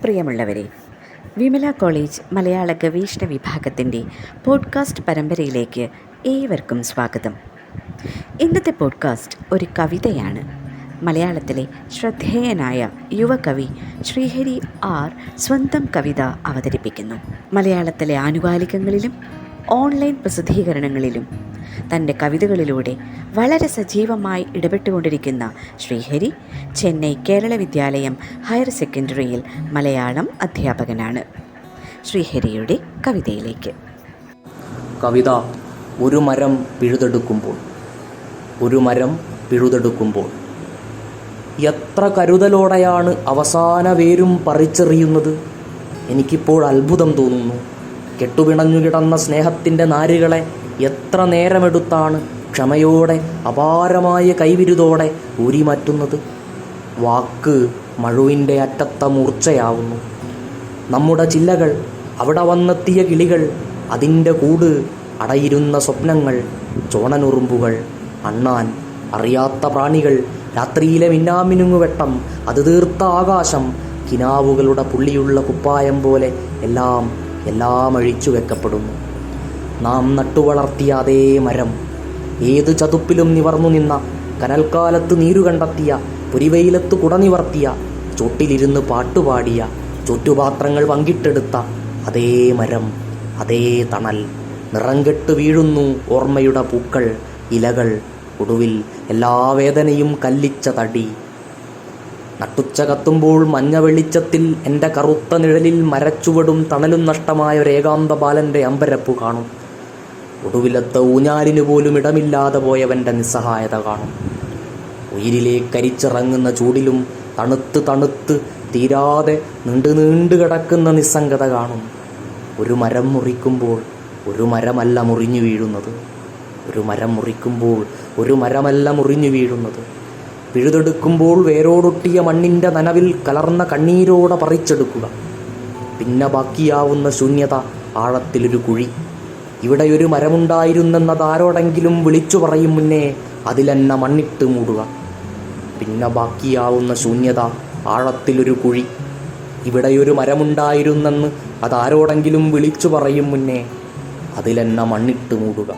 പ്രിയമുള്ളവരെ, വിമല കോളേജ് മലയാള ഗവേഷണ വിഭാഗത്തിൻ്റെ പോഡ്കാസ്റ്റ് പരമ്പരയിലേക്ക് ഏവർക്കും സ്വാഗതം. ഇന്നത്തെ പോഡ്കാസ്റ്റ് ഒരു കവിതയാണ്. മലയാളത്തിലെ ശ്രദ്ധേയനായ യുവകവി ശ്രീഹരി ആർ സ്വന്തം കവിത അവതരിപ്പിക്കുന്നു. മലയാളത്തിലെ ആനുകാലികങ്ങളിലും ഓൺലൈൻ പ്രസിദ്ധീകരണങ്ങളിലും തൻ്റെ കവിതകളിലൂടെ വളരെ സജീവമായി ഇടപെട്ടുകൊണ്ടിരിക്കുന്ന ശ്രീഹരി ചെന്നൈ കേരള വിദ്യാലയം ഹയർ സെക്കൻഡറിയിൽ മലയാളം അധ്യാപകനാണ്. ശ്രീഹരിയുടെ കവിതയിലേക്ക്. കവിത ഒരു മരം പിഴുതെടുക്കുമ്പോൾ എത്ര കരുതലോടെയാണ് അവസാന വേരും പറിച്ചെറിയുന്നത്. എനിക്കിപ്പോൾ അത്ഭുതം തോന്നുന്നു. കെട്ടുപിണഞ്ഞു കിടന്ന സ്നേഹത്തിൻ്റെ നാരുകളെ എത്ര നേരമെടുത്താണ് ക്ഷമയോടെ അപാരമായ കൈവിരുതോടെ ഊരിമാറ്റുന്നത്. വാക്ക് മഴുവിൻ്റെ അറ്റത്ത മൂർച്ചയാവുന്നു. നമ്മുടെ ചില്ലകൾ, അവിടെ വന്നെത്തിയ കിളികൾ, അതിൻ്റെ കൂട്, അടയിരുന്ന സ്വപ്നങ്ങൾ, ചോണനുറുമ്പുകൾ, അണ്ണാൻ, അറിയാത്ത പ്രാണികൾ, രാത്രിയിലെ മിന്നാമിനുങ്ങുവെട്ടം, അത് തീർത്ത ആകാശം, കിനാവുകളുടെ പുള്ളിയുള്ള കുപ്പായം പോലെ എല്ലാം അഴിച്ചു വെക്കപ്പെടുന്നു. നാം നട്ടുവളർത്തിയ അതേ മരം, ഏത് ചതുപ്പിലും നിവർന്നു നിന്ന, കനൽക്കാലത്ത് നീരു കണ്ടെത്തിയ, പൊരിവെയിലത്ത് കുടനിവർത്തിയ, ചോട്ടിലിരുന്ന് പാട്ടുപാടിയ, ചുറ്റുപാത്രങ്ങൾ പങ്കിട്ടെടുത്ത അതേ മരം, അതേ തണൽ, നിറം കെട്ട് വീഴുന്നു ഓർമ്മയുടെ പൂക്കൾ, ഇലകൾ, ഒടുവിൽ എല്ലാ വേദനയും കല്ലിച്ച തടി. നട്ടുച്ച കത്തുമ്പോൾ മഞ്ഞ വെളിച്ചത്തിൽ എൻ്റെ കറുത്ത നിഴലിൽ മരച്ചുവടും തണലും നഷ്ടമായ ഒരു ഏകാന്ത ബാലൻ്റെ അമ്പരപ്പു കാണും. ഒടുവിലത്തെ ഊഞ്ഞാലിനു പോലും ഇടമില്ലാതെ പോയവൻ്റെ നിസ്സഹായത കാണും. ഉയിരിലേക്ക് കരിച്ചിറങ്ങുന്ന ചൂടിലും തണുത്ത് തീരാതെ നീണ്ടു കിടക്കുന്ന നിസ്സംഗത കാണും. ഒരു മരം മുറിക്കുമ്പോൾ ഒരു മരമല്ല മുറിഞ്ഞു വീഴുന്നത്. പിഴുതെടുക്കുമ്പോൾ വേരോടൊട്ടിയ മണ്ണിൻ്റെ നനവിൽ കലർന്ന കണ്ണീരോടെ പറിച്ചെടുക്കുക. പിന്നെ ബാക്കിയാവുന്ന ശൂന്യത, ആഴത്തിലൊരു കുഴി. ഇവിടെയൊരു മരമുണ്ടായിരുന്നെന്നതാരോടെങ്കിലും വിളിച്ചു പറയും മുന്നേ അതിലെന്നെ മണ്ണിട്ട് മൂടുക. പിന്നെ ബാക്കിയാവുന്ന ശൂന്യത, ആഴത്തിലൊരു കുഴി. ഇവിടെയൊരു മരമുണ്ടായിരുന്നെന്ന് അതാരോടെങ്കിലും വിളിച്ചു പറയും മുന്നേ അതിലെന്നെ മണ്ണിട്ട് മൂടുക.